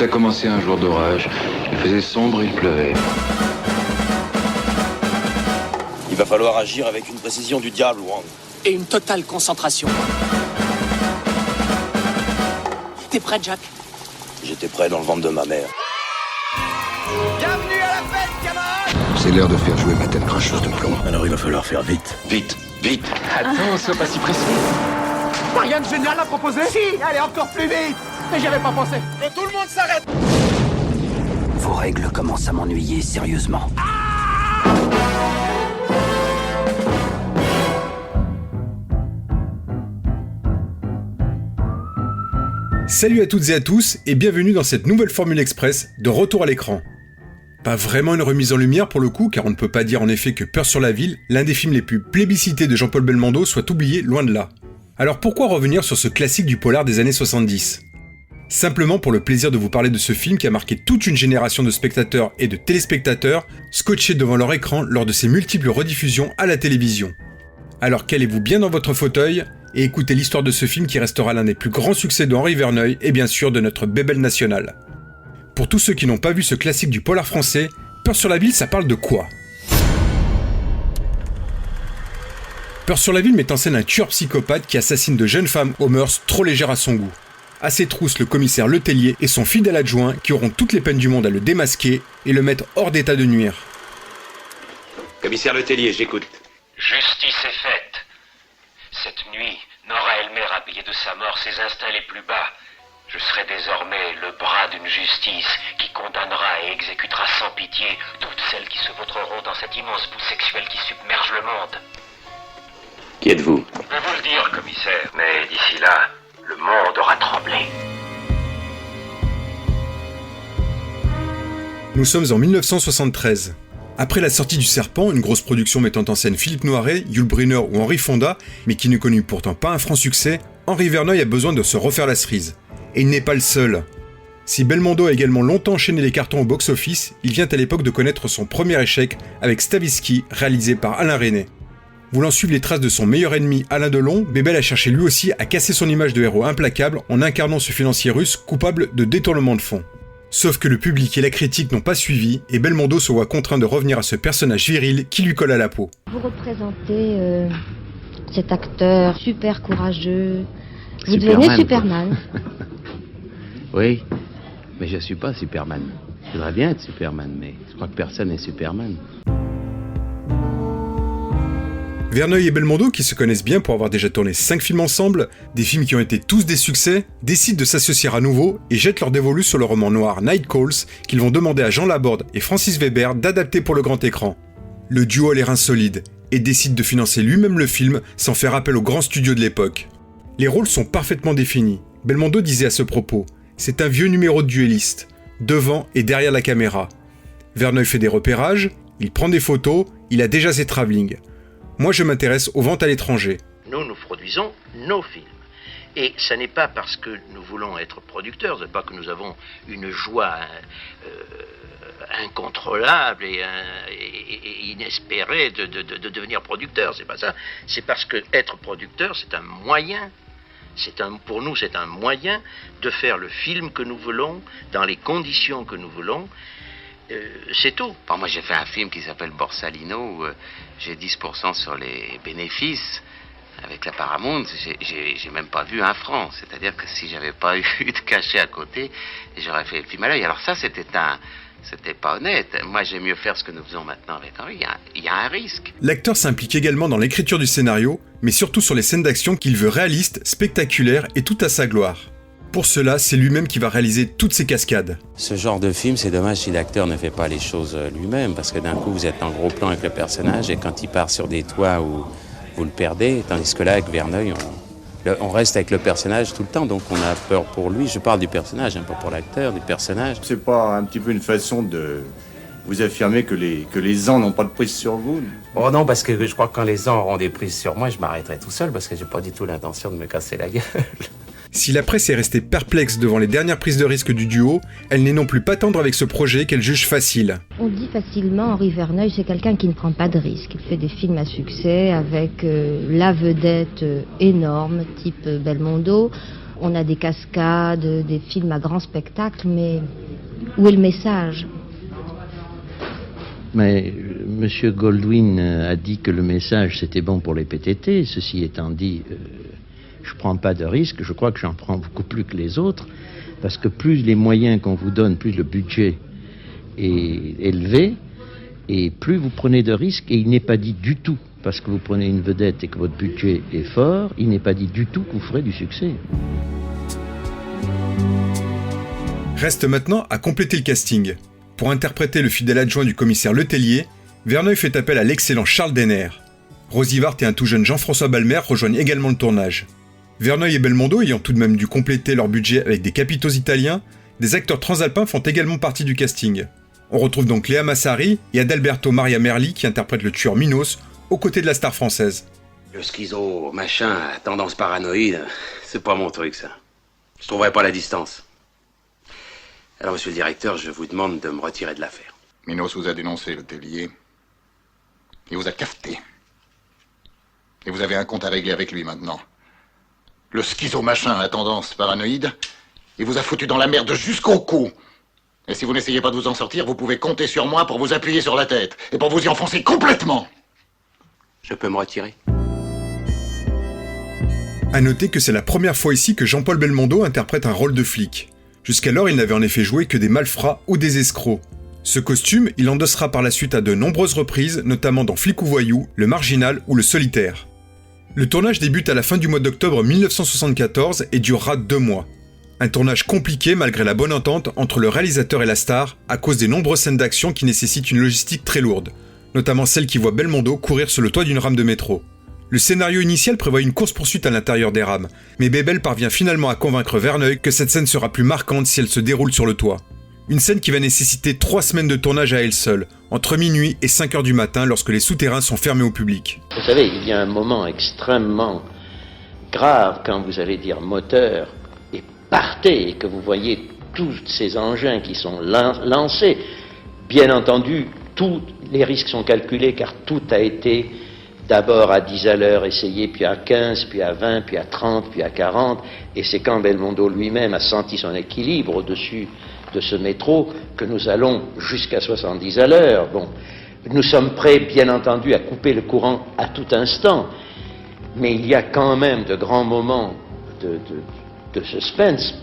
a commencé un jour d'orage. Il faisait sombre et il pleuvait. Il va falloir agir avec une précision du diable, Wang. Et une totale concentration. T'es prêt, Jack? J'étais prêt dans le ventre de ma mère. Bienvenue à la fête, camarades! C'est l'heure de faire jouer ma tête cracheuse de plomb. Alors il va falloir faire vite. Vite, vite. Attends, sois pas si pressé. Rien de génial à proposer? Si, allez encore plus vite! Mais j'y avais pas pensé. Que tout le monde s'arrête! Vos règles commencent à m'ennuyer sérieusement. Salut à toutes et à tous et bienvenue dans cette nouvelle Formule Express de retour à l'écran. Pas vraiment une remise en lumière pour le coup, car on ne peut pas dire en effet que Peur sur la ville, l'un des films les plus plébiscités de Jean-Paul Belmondo, soit oublié loin de là. Alors pourquoi revenir sur ce classique du polar des années 70 ? Simplement pour le plaisir de vous parler de ce film qui a marqué toute une génération de spectateurs et de téléspectateurs scotchés devant leur écran lors de ses multiples rediffusions à la télévision. Alors calez-vous bien dans votre fauteuil et écoutez l'histoire de ce film qui restera l'un des plus grands succès de Henri Verneuil et bien sûr de notre bébelle nationale. Pour tous ceux qui n'ont pas vu ce classique du polar français, Peur sur la ville, ça parle de quoi ? Peur sur la ville met en scène un tueur psychopathe qui assassine de jeunes femmes aux mœurs trop légères à son goût. À ses trousses, le commissaire Letellier et son fidèle adjoint qui auront toutes les peines du monde à le démasquer et le mettre hors d'état de nuire. Commissaire Letellier, j'écoute. Justice est faite. Cette nuit, Nora Elmer a payé de sa mort ses instincts les plus bas. Je serai désormais le bras d'une justice qui condamnera et exécutera sans pitié toutes celles qui se vautreront dans cette immense boue sexuelle qui submerge le monde. Qui êtes-vous? Je peux vous le dire, commissaire, mais d'ici là, le monde aura tremblé. Nous sommes en 1973. Après la sortie du Serpent, une grosse production mettant en scène Philippe Noiret, Yul Brynner ou Henri Fonda, mais qui ne connut pourtant pas un franc succès, Henri Verneuil a besoin de se refaire la cerise. Et il n'est pas le seul. Si Belmondo a également longtemps enchaîné les cartons au box-office, il vient à l'époque de connaître son premier échec avec Stavisky, réalisé par Alain Resnais. Voulant suivre les traces de son meilleur ennemi Alain Delon, Bébel a cherché lui aussi à casser son image de héros implacable en incarnant ce financier russe coupable de détournement de fonds. Sauf que le public et la critique n'ont pas suivi et Belmondo se voit contraint de revenir à ce personnage viril qui lui colle à la peau. Vous représentez cet acteur super courageux. Vous devenez Superman. Oui, mais je suis pas Superman. Je voudrais bien être Superman, mais je crois que personne n'est Superman. Verneuil et Belmondo, qui se connaissent bien pour avoir déjà tourné 5 films ensemble, des films qui ont été tous des succès, décident de s'associer à nouveau et jettent leur dévolu sur le roman noir Night Calls qu'ils vont demander à Jean Laborde et Francis Weber d'adapter pour le grand écran. Le duo a les reins solides et décide de financer lui-même le film sans faire appel aux grands studios de l'époque. Les rôles sont parfaitement définis. Belmondo disait à ce propos « C'est un vieux numéro de duelliste, devant et derrière la caméra. Verneuil fait des repérages, il prend des photos, il a déjà ses travelling. Moi, je m'intéresse aux ventes à l'étranger. » Nous produisons nos films. Et ce n'est pas parce que nous voulons être producteurs, ce n'est pas que nous avons une joie incontrôlable et inespérée de devenir producteurs. C'est pas ça. C'est parce que être producteur, c'est un moyen. Pour nous, c'est un moyen de faire le film que nous voulons, dans les conditions que nous voulons. C'est tout. Bon, moi, j'ai fait un film qui s'appelle Borsalino, où j'ai 10% sur les bénéfices. Avec la Paramount, j'ai même pas vu un franc. C'est-à-dire que si j'avais pas eu de cachet à côté, j'aurais fait le film à l'œil. Alors ça, c'était pas honnête. Moi, j'aime mieux faire ce que nous faisons maintenant avec Henri. Il y a un risque. L'acteur s'implique également dans l'écriture du scénario, mais surtout sur les scènes d'action qu'il veut réalistes, spectaculaires et tout à sa gloire. Pour cela, c'est lui-même qui va réaliser toutes ces cascades. Ce genre de film, c'est dommage si l'acteur ne fait pas les choses lui-même, parce que d'un coup, vous êtes en gros plan avec le personnage, et quand il part sur des toits où vous le perdez, tandis que là, avec Verneuil, on reste avec le personnage tout le temps, donc on a peur pour lui. Je parle du personnage, pas pour l'acteur, du personnage. C'est pas un petit peu une façon de vous affirmer que les gens n'ont pas de prise sur vous? Oh non, parce que je crois que quand les gens auront des prises sur moi, je m'arrêterai tout seul, parce que j'ai pas du tout l'intention de me casser la gueule. Si la presse est restée perplexe devant les dernières prises de risque du duo, elle n'est non plus pas tendre avec ce projet qu'elle juge facile. On dit facilement Henri Verneuil, c'est quelqu'un qui ne prend pas de risques. Il fait des films à succès avec la vedette énorme, type Belmondo. On a des cascades, des films à grand spectacle, mais où est le message ? Mais M. Goldwyn a dit que le message c'était bon pour les PTT. Ceci étant dit, je ne prends pas de risque, je crois que j'en prends beaucoup plus que les autres, parce que plus les moyens qu'on vous donne, plus le budget est élevé, et plus vous prenez de risques, et il n'est pas dit du tout, parce que vous prenez une vedette et que votre budget est fort, il n'est pas dit du tout que vous ferez du succès. Reste maintenant à compléter le casting. Pour interpréter le fidèle adjoint du commissaire Letellier, Verneuil fait appel à l'excellent Charles Denner. Rosy Vart et un tout jeune Jean-François Balmer rejoignent également le tournage. Verneuil et Belmondo ayant tout de même dû compléter leur budget avec des capitaux italiens, des acteurs transalpins font également partie du casting. On retrouve donc Léa Massari et Adalberto Maria Merli qui interprètent le tueur Minos aux côtés de la star française. Le schizo machin à tendance paranoïde, c'est pas mon truc ça. Je trouverai pas la distance. Alors monsieur le directeur, je vous demande de me retirer de l'affaire. Minos vous a dénoncé, Letellier. Il vous a cafeté. Et vous avez un compte à régler avec lui maintenant. Le schizo machin à tendance paranoïde, il vous a foutu dans la merde jusqu'au cou. Et si vous n'essayez pas de vous en sortir, vous pouvez compter sur moi pour vous appuyer sur la tête et pour vous y enfoncer complètement. Je peux me retirer ? A noter que c'est la première fois ici que Jean-Paul Belmondo interprète un rôle de flic. Jusqu'alors, il n'avait en effet joué que des malfrats ou des escrocs. Ce costume, il endossera par la suite à de nombreuses reprises, notamment dans Flic ou Voyou, Le Marginal ou Le Solitaire. Le tournage débute à la fin du mois d'octobre 1974 et durera 2 mois. Un tournage compliqué malgré la bonne entente entre le réalisateur et la star, à cause des nombreuses scènes d'action qui nécessitent une logistique très lourde, notamment celle qui voit Belmondo courir sur le toit d'une rame de métro. Le scénario initial prévoit une course-poursuite à l'intérieur des rames, mais Bébel parvient finalement à convaincre Verneuil que cette scène sera plus marquante si elle se déroule sur le toit. Une scène qui va nécessiter 3 semaines de tournage à elle seule, entre minuit et 5h du matin lorsque les souterrains sont fermés au public. Vous savez, il y a un moment extrêmement grave quand vous allez dire moteur et partez et que vous voyez tous ces engins qui sont lancés. Bien entendu, tous les risques sont calculés car tout a été d'abord à 10 à l'heure essayé, puis à 15, puis à 20, puis à 30, puis à 40. Et c'est quand Belmondo lui-même a senti son équilibre au-dessus de ce métro que nous allons jusqu'à 70 à l'heure. Bon, nous sommes prêts, bien entendu, à couper le courant à tout instant. Mais il y a quand même de grands moments de suspense,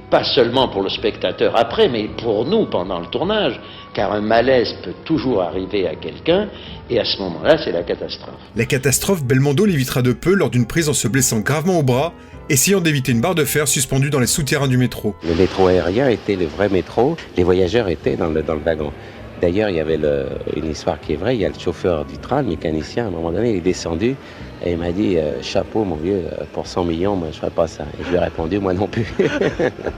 pas seulement pour le spectateur après, mais pour nous pendant le tournage, car un malaise peut toujours arriver à quelqu'un, et à ce moment-là, c'est la catastrophe. La catastrophe, Belmondo l'évitera de peu lors d'une prise en se blessant gravement au bras, essayant d'éviter une barre de fer suspendue dans les souterrains du métro. Le métro aérien était le vrai métro, les voyageurs étaient dans le wagon. D'ailleurs, il y avait une histoire qui est vraie, il y a le chauffeur du train, le mécanicien, à un moment donné, il est descendu et il m'a dit « Chapeau, mon vieux, pour 100 millions, moi je ferais pas ça. » Et je lui ai répondu « Moi non plus. »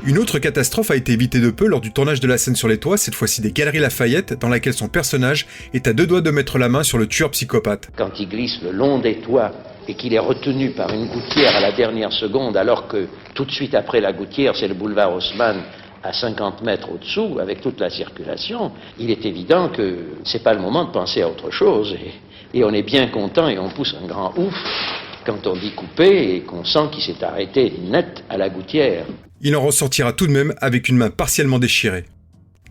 Une autre catastrophe a été évitée de peu lors du tournage de la scène sur les toits, cette fois-ci des Galeries Lafayette, dans laquelle son personnage est à 2 doigts de mettre la main sur le tueur psychopathe. Quand il glisse le long des toits et qu'il est retenu par une gouttière à la dernière seconde, alors que tout de suite après la gouttière, c'est le boulevard Haussmann, à 50 mètres au-dessous, avec toute la circulation, il est évident que c'est pas le moment de penser à autre chose. Et on est bien content et on pousse un grand ouf quand on dit couper et qu'on sent qu'il s'est arrêté net à la gouttière. Il en ressortira tout de même avec une main partiellement déchirée.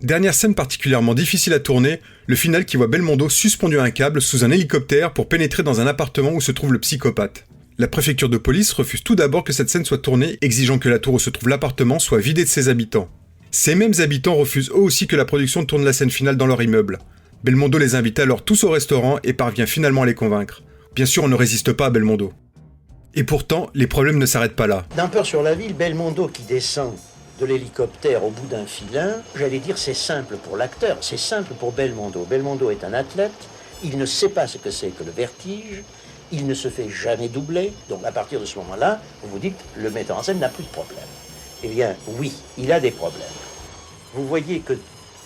Dernière scène particulièrement difficile à tourner, le final qui voit Belmondo suspendu à un câble sous un hélicoptère pour pénétrer dans un appartement où se trouve le psychopathe. La préfecture de police refuse tout d'abord que cette scène soit tournée, exigeant que la tour où se trouve l'appartement soit vidée de ses habitants. Ces mêmes habitants refusent eux aussi que la production tourne la scène finale dans leur immeuble. Belmondo les invite alors tous au restaurant et parvient finalement à les convaincre. Bien sûr, on ne résiste pas à Belmondo. Et pourtant, les problèmes ne s'arrêtent pas là. D'un peur sur la ville, Belmondo qui descend de l'hélicoptère au bout d'un filin, j'allais dire c'est simple pour l'acteur, c'est simple pour Belmondo. Belmondo est un athlète, il ne sait pas ce que c'est que le vertige, il ne se fait jamais doubler, donc à partir de ce moment-là, vous vous dites, le metteur en scène n'a plus de problème. Eh bien, oui, il a des problèmes. Vous voyez que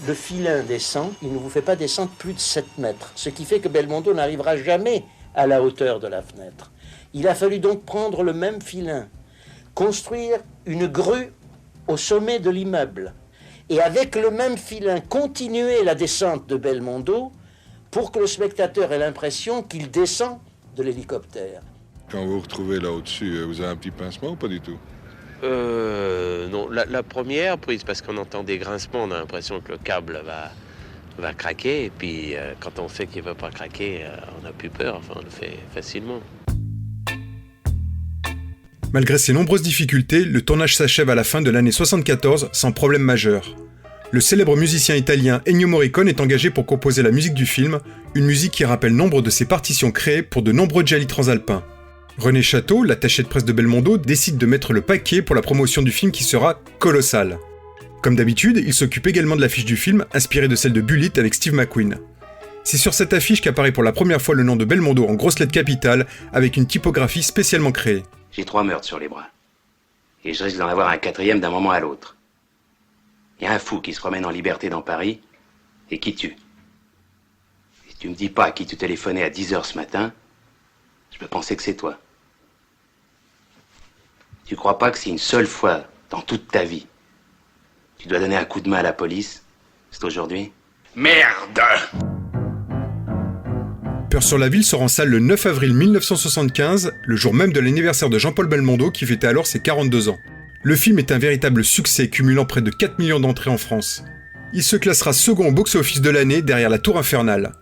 le filin descend, il ne vous fait pas descendre plus de 7 mètres, ce qui fait que Belmondo n'arrivera jamais à la hauteur de la fenêtre. Il a fallu donc prendre le même filin, construire une grue au sommet de l'immeuble, et avec le même filin, continuer la descente de Belmondo pour que le spectateur ait l'impression qu'il descend de l'hélicoptère. Quand vous vous retrouvez là au-dessus, vous avez un petit pincement ou pas du tout? Non, la première prise, parce qu'on entend des grincements, on a l'impression que le câble va craquer, et puis quand on sait qu'il ne va pas craquer, on n'a plus peur, enfin on le fait facilement. Malgré ces nombreuses difficultés, le tournage s'achève à la fin de l'année 74 sans problème majeur. Le célèbre musicien italien Ennio Morricone est engagé pour composer la musique du film, une musique qui rappelle nombre de ses partitions créées pour de nombreux gialli transalpins. René Château, l'attaché de presse de Belmondo, décide de mettre le paquet pour la promotion du film qui sera colossale. Comme d'habitude, il s'occupe également de l'affiche du film, inspirée de celle de Bullitt avec Steve McQueen. C'est sur cette affiche qu'apparaît pour la première fois le nom de Belmondo en grosses lettres capitales, avec une typographie spécialement créée. J'ai 3 meurtres sur les bras. Et je risque d'en avoir un 4e d'un moment à l'autre. Il y a un fou qui se promène en liberté dans Paris et qui tue. Si tu me dis pas à qui tu téléphonais à 10h ce matin, je peux penser que c'est toi. Tu crois pas que si une seule fois dans toute ta vie, tu dois donner un coup de main à la police, c'est aujourd'hui? Merde! Peur sur la ville sort en salle le 9 avril 1975, le jour même de l'anniversaire de Jean-Paul Belmondo qui fêtait alors ses 42 ans. Le film est un véritable succès, cumulant près de 4 millions d'entrées en France. Il se classera second au box-office de l'année derrière La Tour Infernale.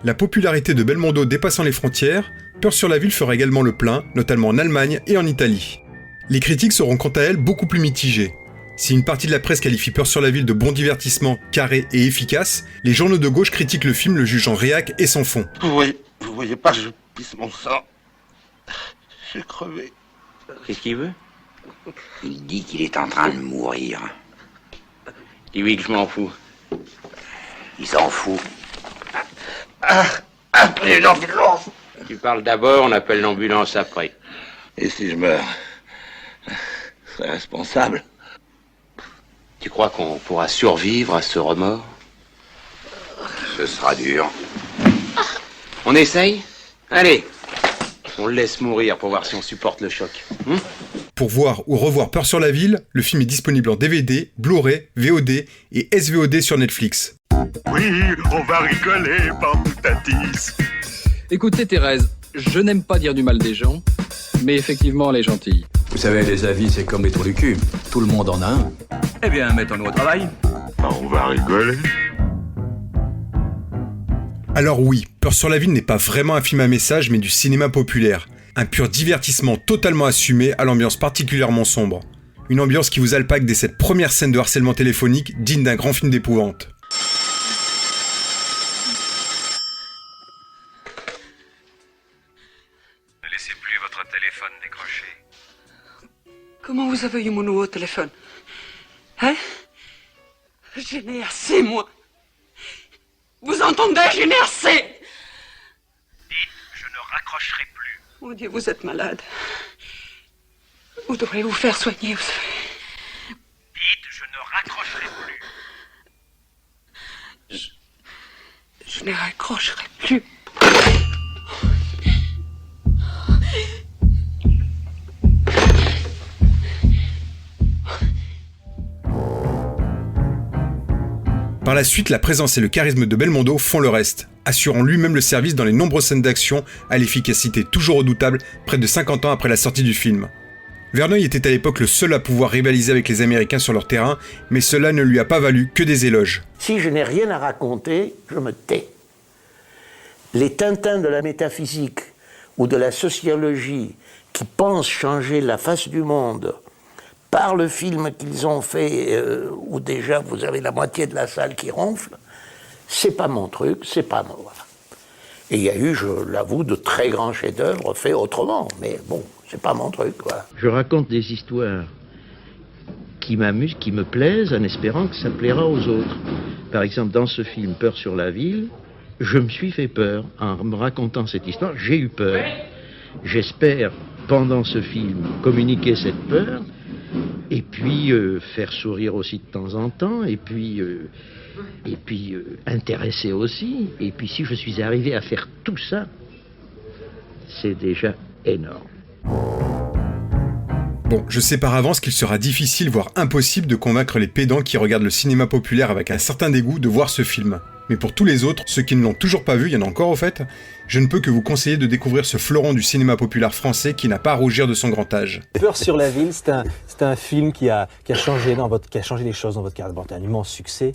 La popularité de Belmondo dépassant les frontières, Peur sur la ville fera également le plein, notamment en Allemagne et en Italie. Les critiques seront quant à elles beaucoup plus mitigées. Si une partie de la presse qualifie Peur sur la ville de bon divertissement, carré et efficace, les journaux de gauche critiquent le film le jugeant réac et sans fond. Vous voyez pas, je pisse mon sang. Je suis crevé. Qu'est-ce qu'il veut? Il dit qu'il est en train de mourir. Dis-lui que je m'en fous. Il s'en fout. Appelez l'ambulance. Tu parles d'abord, on appelle l'ambulance après. Et si je meurs, c'est responsable. Tu crois qu'on pourra survivre à ce remords? Ce sera dur. On essaye? Allez, on le laisse mourir pour voir si on supporte le choc. Pour voir ou revoir Peur sur la ville, le film est disponible en DVD, Blu-ray, VOD et SVOD sur Netflix. Oui, on va rigoler, Bamboutatis. Écoutez Thérèse, je n'aime pas dire du mal des gens, mais effectivement elle est gentille. Vous savez, les avis c'est comme les trous du cul. Tout le monde en a un. Eh bien, mettons-nous au travail. On va rigoler. Alors oui, Peur sur la ville n'est pas vraiment un film à message mais du cinéma populaire. Un pur divertissement totalement assumé à l'ambiance particulièrement sombre. Une ambiance qui vous alpague dès cette première scène de harcèlement téléphonique digne d'un grand film d'épouvante. Ne laissez plus votre téléphone décroché. Comment vous avez eu mon nouveau téléphone? Hein? Je n'ai assez, moi. Vous entendez? Je n'ai assez. Dites, je ne raccrocherai plus. Mon Dieu, vous êtes malade. Vous devrez vous faire soigner, vous savez. Dites, je ne raccrocherai plus. Je ne raccrocherai plus. Par la suite, la présence et le charisme de Belmondo font le reste, assurant lui-même le service dans les nombreuses scènes d'action à l'efficacité toujours redoutable près de 50 ans après la sortie du film. Verneuil était à l'époque le seul à pouvoir rivaliser avec les Américains sur leur terrain, mais cela ne lui a pas valu que des éloges. Si je n'ai rien à raconter, je me tais. Les Tintins de la métaphysique ou de la sociologie qui pensent changer la face du monde par le film qu'ils ont fait, où déjà vous avez la moitié de la salle qui ronfle, c'est pas mon truc, c'est pas moi. Et il y a eu, je l'avoue, de très grands chefs-d'œuvre faits autrement, mais bon, c'est pas mon truc, voilà. Je raconte des histoires qui m'amusent, qui me plaisent, en espérant que ça plaira aux autres. Par exemple, dans ce film Peur sur la ville, je me suis fait peur. En me racontant cette histoire, j'ai eu peur. J'espère, pendant ce film, communiquer cette peur, et puis faire sourire aussi de temps en temps, et puis intéresser aussi. Et puis si je suis arrivé à faire tout ça, c'est déjà énorme. Bon, je sais par avance qu'il sera difficile, voire impossible, de convaincre les pédants qui regardent le cinéma populaire avec un certain dégoût de voir ce film. Mais pour tous les autres, ceux qui ne l'ont toujours pas vu, il y en a encore au fait, je ne peux que vous conseiller de découvrir ce fleuron du cinéma populaire français qui n'a pas à rougir de son grand âge. Peur sur la ville, c'est un film qui a changé les choses dans votre carrière. Bon, c'est un immense succès.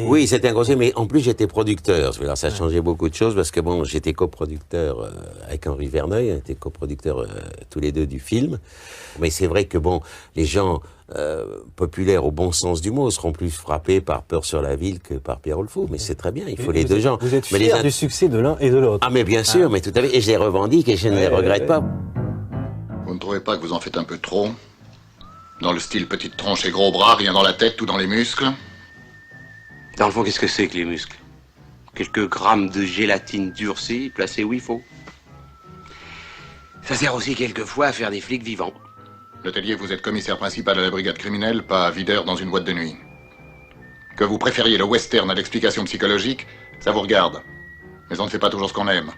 Oui, c'était un conseil, mais en plus j'étais producteur. Alors ça a changé beaucoup de choses parce que bon, j'étais coproducteur avec Henri Verneuil, on était coproducteurs tous les deux du film. Mais c'est vrai que bon, les gens populaires au bon sens du mot seront plus frappés par Peur sur la ville que par Pierrot le Fou. Mais c'est très bien, il faut les deux genres. Vous êtes fiers du succès de l'un et de l'autre. Ah mais bien sûr, mais tout à fait. Et je les revendique et je ne les regrette pas. Vous ne trouvez pas que vous en faites un peu trop? Dans le style petite tronche et gros bras, rien dans la tête, tout dans les muscles? Dans le fond, qu'est-ce que c'est que les muscles? Quelques grammes de gélatine durcie placés où il faut. Ça sert aussi quelquefois à faire des flics vivants. Letellier, vous êtes commissaire principal de la brigade criminelle, pas videur dans une boîte de nuit. Que vous préfériez le western à l'explication psychologique, ça vous regarde. Mais on ne fait pas toujours ce qu'on aime.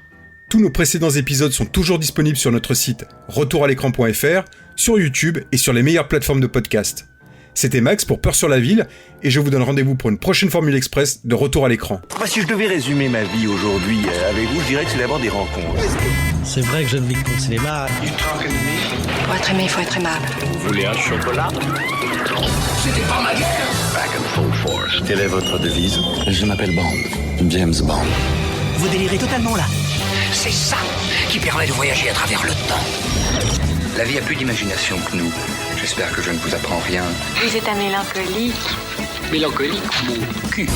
Tous nos précédents épisodes sont toujours disponibles sur notre site retouralécran.fr, sur YouTube et sur les meilleures plateformes de podcast. C'était Max pour Peur sur la ville, et je vous donne rendez-vous pour une prochaine Formule Express de Retour à l'écran. Si je devais résumer ma vie aujourd'hui avec vous, je dirais que c'est d'abord des rencontres. C'est vrai que je ne vis que pour le cinéma. Pour être aimé, il faut être aimable. Vous voulez un chocolat? C'était pas ma guerre. Back in full force. Quelle est votre devise? Je m'appelle Bond. James Bond. Vous délirez totalement là. C'est ça qui permet de voyager à travers le temps. La vie a plus d'imagination que nous. J'espère que je ne vous apprends rien. Vous êtes un mélancolique. Mélancolique, mon cul.